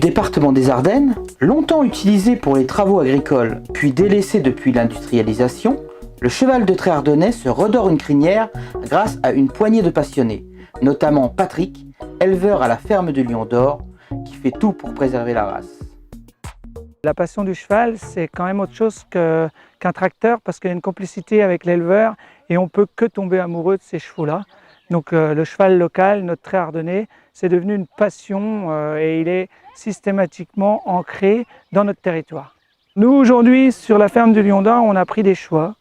département des Ardennes, longtemps utilisé pour les travaux agricoles, puis délaissé depuis l'industrialisation, le cheval de trait ardennais se redore une crinière grâce à une poignée de passionnés, notamment Patrick, éleveur à la ferme de Lion d'Or, qui fait tout pour préserver la race. La passion du cheval, c'est quand même autre chose qu'un tracteur parce qu'il y a une complicité avec l'éleveur et on ne peut que tomber amoureux de ces chevaux-là. Donc le cheval local, notre trait ardennais, c'est devenu une passion et il est systématiquement ancré dans notre territoire. Nous aujourd'hui, sur la ferme de Lion d'Or, on a pris des choix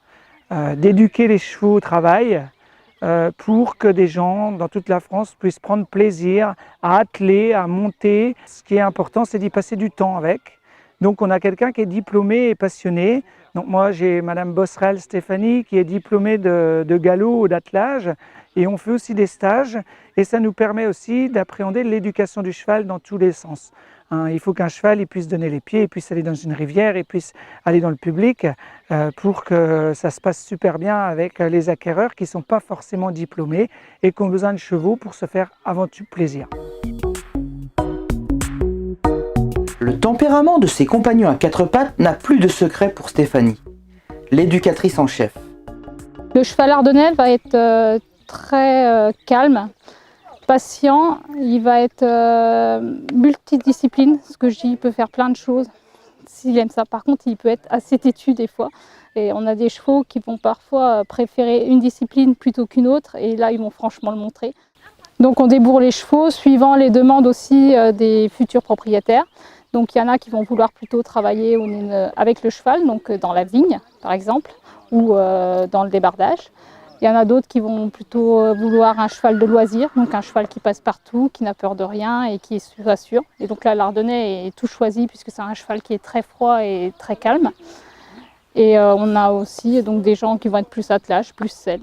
d'éduquer les chevaux au travail pour que des gens dans toute la France puissent prendre plaisir à atteler, à monter. Ce qui est important, c'est d'y passer du temps avec. Donc on a quelqu'un qui est diplômé et passionné. Donc moi j'ai Madame Bosserel Stéphanie qui est diplômée de galop ou d'attelage et on fait aussi des stages et ça nous permet aussi d'appréhender l'éducation du cheval dans tous les sens. Il faut qu'un cheval il puisse donner les pieds, il puisse aller dans une rivière, il puisse aller dans le public pour que ça se passe super bien avec les acquéreurs qui ne sont pas forcément diplômés et qui ont besoin de chevaux pour se faire avant tout plaisir. Le tempérament de ses compagnons à quatre pattes n'a plus de secret pour Stéphanie, l'éducatrice en chef. Le cheval ardennais va être très calme, patient, il va être multidiscipline, ce que je dis, il peut faire plein de choses s'il aime ça. Par contre, il peut être assez têtu des fois. Et on a des chevaux qui vont parfois préférer une discipline plutôt qu'une autre et là, ils vont franchement le montrer. Donc on débourre les chevaux suivant les demandes aussi des futurs propriétaires. Donc il y en a qui vont vouloir plutôt travailler avec le cheval, donc dans la vigne par exemple, ou dans le débardage. Il y en a d'autres qui vont plutôt vouloir un cheval de loisir, donc un cheval qui passe partout, qui n'a peur de rien et qui est sûr. Et donc là l'Ardennais est tout choisi puisque c'est un cheval qui est très froid et très calme. Et on a aussi donc des gens qui vont être plus attelage, plus selle.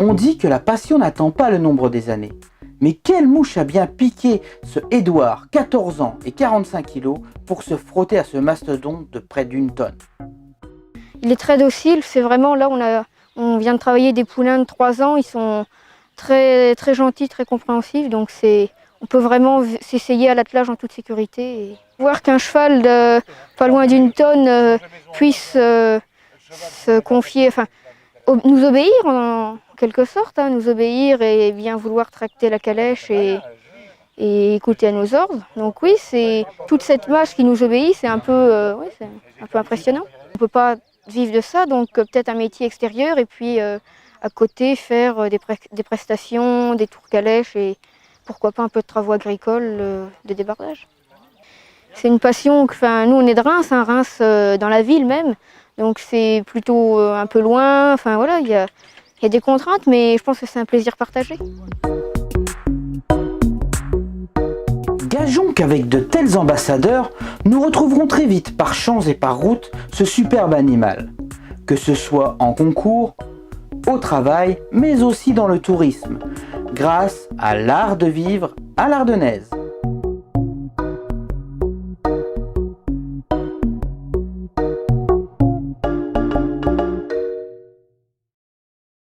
On dit que la passion n'attend pas le nombre des années. Mais quelle mouche a bien piqué ce Édouard, 14 ans et 45 kilos, pour se frotter à ce mastodonte de près d'1 tonne? Il est très docile, c'est vraiment là, on vient de travailler des poulains de 3 ans, ils sont très, très gentils, très compréhensifs, donc on peut vraiment s'essayer à l'attelage en toute sécurité. Et voir qu'un cheval de pas loin d'1 tonne puisse se confier, enfin, nous obéir en quelque sorte, nous obéir et bien vouloir tracter la calèche et écouter à nos ordres. Donc oui, c'est toute cette masse qui nous obéit, c'est un peu impressionnant. On ne peut pas vivre de ça, donc peut-être un métier extérieur et puis à côté faire des prestations, des tours calèches et pourquoi pas un peu de travaux agricoles, de débardage. C'est une passion, nous on est de Reims, Reims dans la ville même. Donc c'est plutôt un peu loin, enfin voilà, il y a des contraintes, mais je pense que c'est un plaisir partagé. Gageons qu'avec de tels ambassadeurs, nous retrouverons très vite par champs et par route ce superbe animal. Que ce soit en concours, au travail, mais aussi dans le tourisme, grâce à l'art de vivre à l'ardennaise.